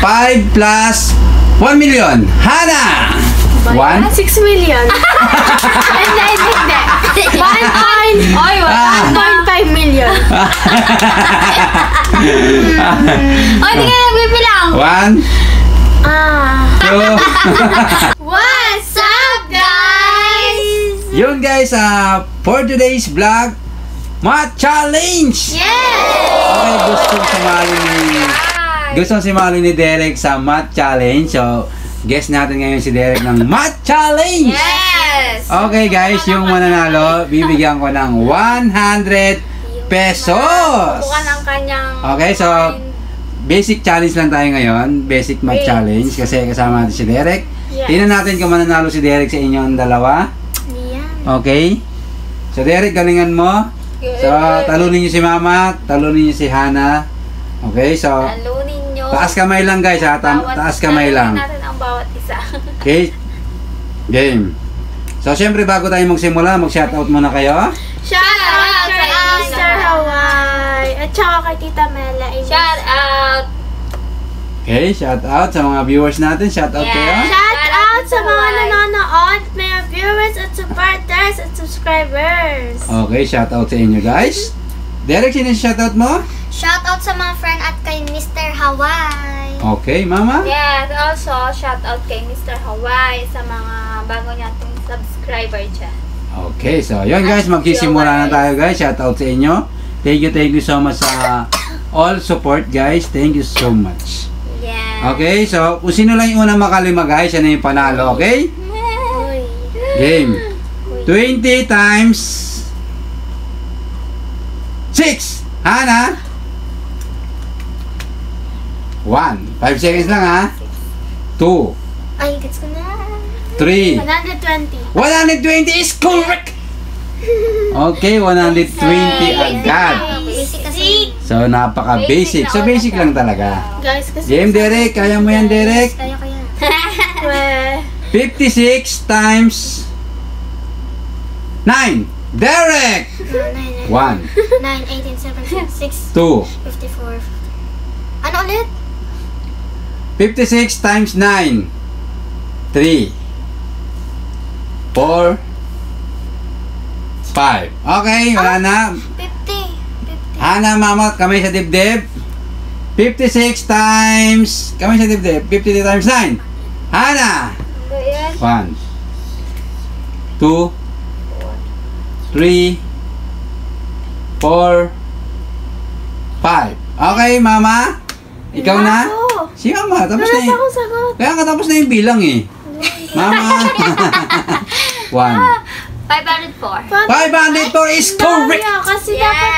5 plus 1 million. Hana! 6 million. Hindi. 1.5 million. Hindi ka nagbibilang. 1, 2. What's up, guys? Yun guys, for today's vlog, Math Challenge! Yes! Okay, gustong sumali ni Derek sa Math Challenge. So, guest natin ngayon si Derek ng Math Challenge! Yes! Okay guys, yung mananalo, bibigyan ko ng 100 pesos! Bukan ang kanyang... Okay, so, basic challenge lang tayo ngayon. Basic Math Challenge. Kasi kasama natin si Derek. Yes. Tingnan natin kung mananalo si Derek sa inyong dalawa. Yan. Okay? So, Derek, galingan mo. So, talunin niyo si Mama, talunin niyo si Hana. Okay, so, Talunin nyo. taas kamay lang guys ha, taas kamay lang. Talunin natin ang bawat isa. Okay? Game. So, syempre bago tayo magsimula, mag-shoutout muna kayo. Shout out kay Mr. Hawaii. At saka kay Tita Mela. Shout out. Okay, shoutout sa mga viewers natin, shoutout kayo. Shout out sa mga nanonood, mga viewers at supporters at subscribers. Okay, shoutout sa inyo guys. Derek, sino yung shoutout mo? Shout out sa mga friend at kay Mr. Hawaii. Okay, Mama? Yes, also shout out kay Mr. Hawaii sa mga bago nating subscriber dyan. Okay, so yun guys, magsisimula na tayo guys. Shoutout sa inyo. Thank you so much sa all support guys. Thank you so much. Yeah. Okay, so kung sino lang yung unang makalima guys, yan na yung panalo, okay? Game. 20 times 6. Hana? 1. 5 seconds lang ha. 2. Ay, gets ko na. 3. 120. 120 is correct! Okay, 120 agad. Basic kasi. So, napaka-basic. So, basic lang talaga. Guys, kasi... Game, Derek. Kaya mo yan, Derek? Kaya ko yan. 56 times 9. Derek! 1, 9, 18, 17, 6, 2. 54. Ano ulit? 56 times 9. 3. 4. 5. Okay, wala na. 50. Hana, Mama, kamay sa dibdib. 56 times... Kamay sa dibdib. 52 times 9. Hana! 1, 2, 3, 4, 5. Okay, Mama? Ikaw na? Si Mama, tapos na Wala yung... pa akong sagot. Kaya nga tapos na yung bilang eh. Mama! 1. 504. 504 is correct! Kasi Yes. dapat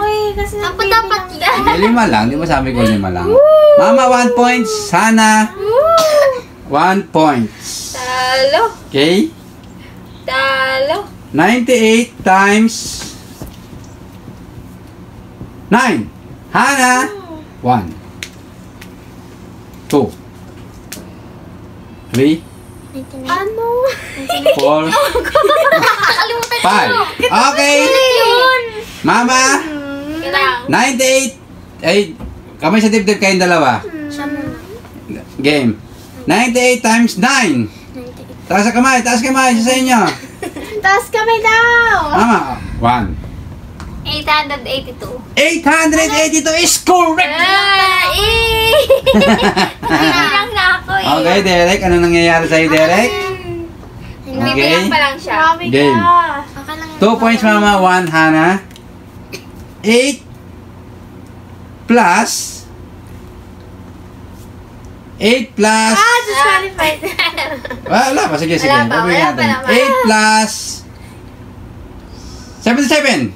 10 eh. Kasi Dapat yan. Hindi, 5 lang. Di ba sabi ko 5 lang? Mama, 1 point. Hana, 1 point. Talo. Okay? Talo. 98 times 9. Hana, 1, 2, 3, Ano? 4, 5. Okay? Mama, Kailangan. 98. Ay, kamay sa dibdib kayong dalawa. Siya muna. Game. 98 times 9. Taas kamay, isa sa inyo. Taas kami daw! Mama, 1. 882. 882 is correct! Bilang na ako eh. Okay, Derek. Ano nangyayari sa'yo, Derek? Bibilang pa lang siya. Grabe Game. ka. Okay lang. 2 points, Mama. 1, Hana. 8 plus 8 plus... Disqualified. Wala pa. Sige. Wala pa, Pabigyan wala pa natin. naman. 8 plus 77.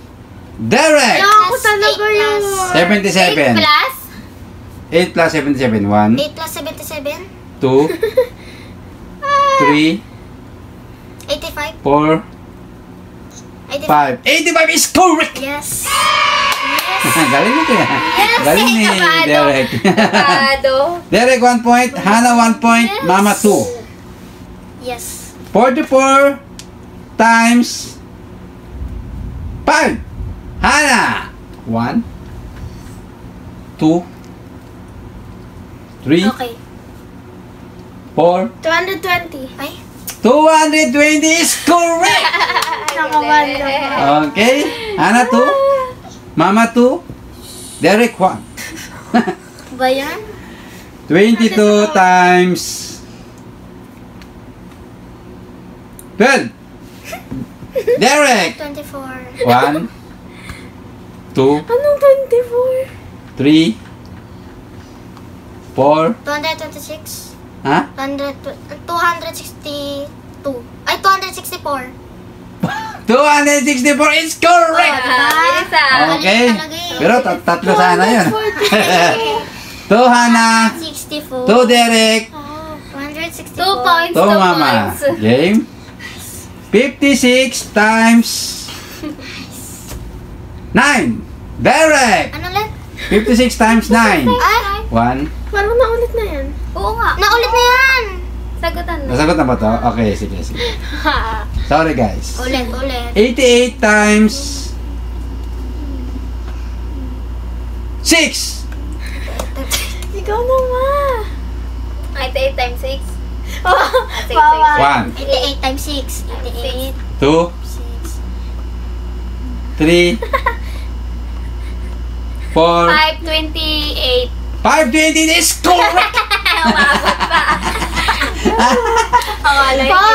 Derek! Ako talaga yun. 77. 8 plus? 8 plus 77. 1, 8 plus 77. 2, 3, 85. 4, 5. 85 is correct! Yes. Galing nito yan. Galing ni Kabado. Derek. Kabado. Derek, 1 point. Hana, 1 point. Mama, 2. Yes. 44 times 5. Hana, 1, 2, 3, Okay. 4, 220. Ay, 220 is correct! Nakawan na. Okay. Hana 2, Mama 2, Derek 1. ba yan? 22 times 12. Derek! 24. 1, 2, Anong 24? 3, 4, 226. ha? 262. Ay, 264. 264 is correct! Isa. Okay. Pero tatlo sana yun. 2 Hana, 64. 2 Derek, 264. 2 points. 2 Mama. Game. 56 times 9. Derek! Ano ulit? 56 times 9. Ay, 1. Parang naulit na yan. Oo nga. naulit na yan. Sagutan mo. Nasagot na ba to? Okay, sige, sige. Sorry guys. Ulit. 88 times 6. Ikaw naman. 88 times 6. Bawal. 1, 88 times 6. 88. 2, 3, 4, 528. 520 is correct! Umabot pa. Akala yun. Ano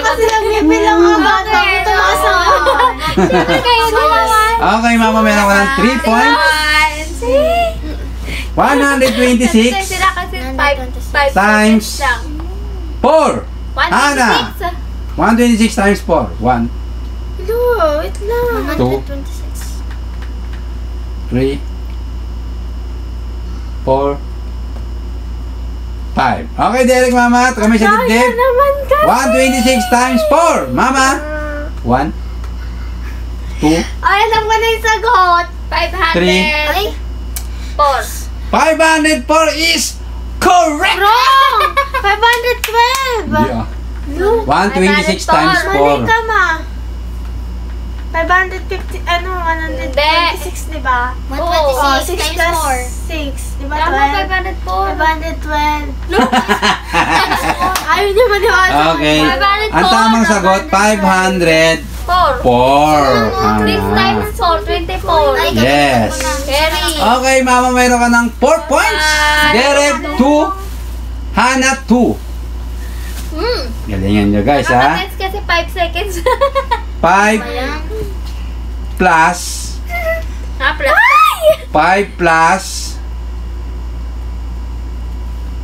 kasi nagbibilang agad. Tumaas ako. Siyempre kayo naman. Okay, Mama, meron ka ng 3 points. 126 Sila kasi 5 times 4. 126. Hana. 126 times 4. 1, Hello, wait lang. 126. 3, 4, 5. Okay, Derek, Mama. Kami sa Kaya dibdib. naman kasi. 126 times 4. Mama. 1, 2, Ay, alam ko na yung sagot. 500. 4. 504 is correct! Wrong! 512. Yeah. No. 126 times Mali 4. ka, ma. 550, 126, di ba? 126 6 times plus 6, di ba? Tama, 512. 504. Ayaw niyo maniwala. Okay. 504. Ang tamang sagot, 504. 4. 6 Mama. times 4, 24. Yes. Carry. Okay, Mama, mayroon ka ng 4 points. Derek, 2. Hana, 2. Galingan nyo, guys, ha? Nakatest kasi 5 seconds. 5 plus Plus. 5 plus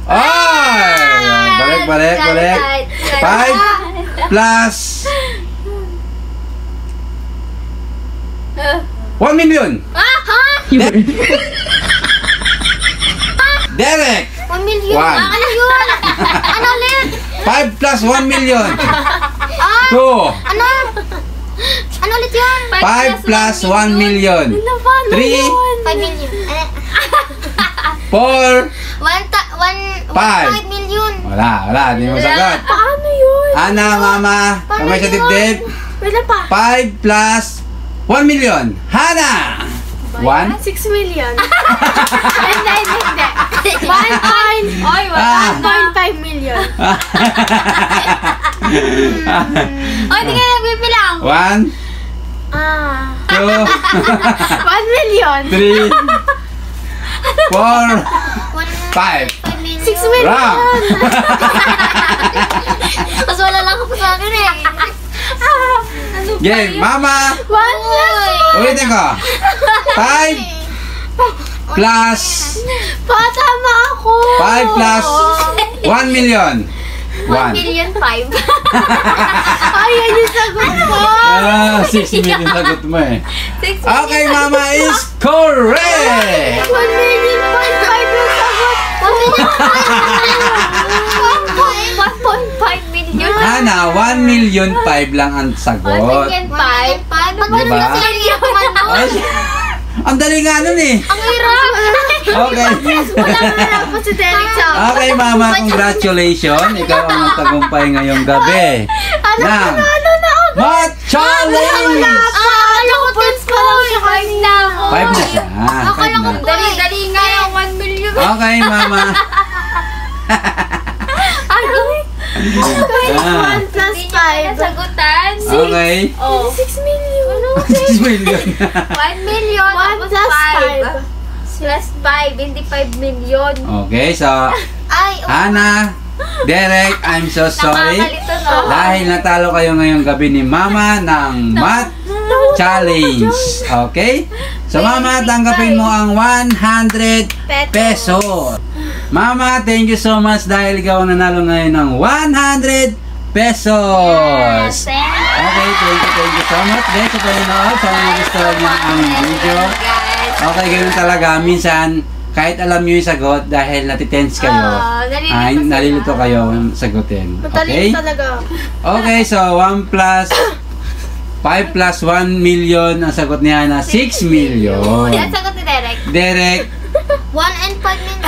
ay! Balik. 5 plus 1 million. Derek! 1 million. 1. Ano yun? Ano ulit? 5 plus 1 million. 2. Ano ulit yun? 5 plus 1 million. 3. 5 million. 4. 5 5. million. Wala. Hindi mo sagot. Paano yun? Ana, Mama. Kamay sa dibdib. Wait lang pa. 5 plus 1 million. Hana! 1. 6 million. Hindi. 1.5 million. Hindi ka nagbibilang. 1, 2, 1 million. 3, 4, 5. 6 million. Wrong! Mas wala lang ako sa akin eh. Game, Mama. 1 plus. Ulitin ko. 5 plus Patama ako. 5 plus 1 million. 1. 1 million 5. Ay, yan yung sagot ko. 6 million sagot mo eh. 6 Okay, Mama is correct! 1 million 5 yung sagot ko. 1.5 million. Hana, 1 million 5 lang ang 1 sagot. million 5. Ba't Diba? ba sila yung kumano? Ay, ang dali nga nun eh. Ang hirap. Okay. Wala na lang po si Derek sa Okay, Mama, congratulations. Ikaw ang nagtagumpay ngayong gabi. Ng Math Challenge! Akala ko points pa lang siya 5 na ako. 5 na siya. Akala ko Five na. Dali-dali nga yung 1 million. Okay, Mama. Ano? Ah, 1 plus Hindi niya 5. nasagutan. okay. Oh. 6 million. 6 million. 1 million. 1 tapos plus 5. Plus 5. Hindi 5 million. Okay, so, Ay, Hana, Derek, I'm so sorry. Nakakalito, no? Dahil natalo kayo ngayong gabi ni Mama ng Math Challenge. Okay? So, Mama, tanggapin mo ang 100 pesos. Mama, thank you so much dahil ikaw ang nanalo ngayon ng 100 pesos. Okay, thank you so much. Guys, sa panonood, sana nagustuhan niyo ang video. Guys. Okay, ganun talaga. Minsan, kahit alam niyo yung sagot, dahil natitense kayo, ay nalilito kayo sagutin. Okay? Matalino talaga. Okay, so 5 plus 1 million, ang sagot niya na 6 million. Yan sagot ni Derek. Derek, 1 and 5 minutes.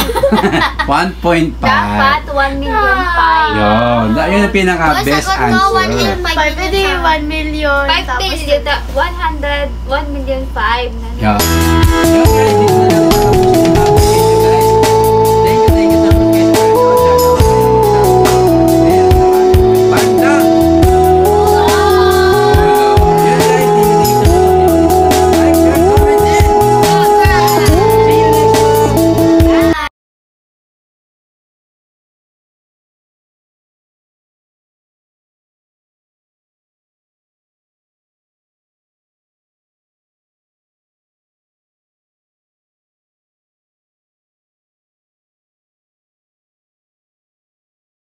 1.5. Dapat 1 million 5. Yun. Yun ang pinaka-best Sagot ko 1 answer. and 5 5 minutes. hindi, 1 million. 5 Tapos million. 1 million 5. Yun.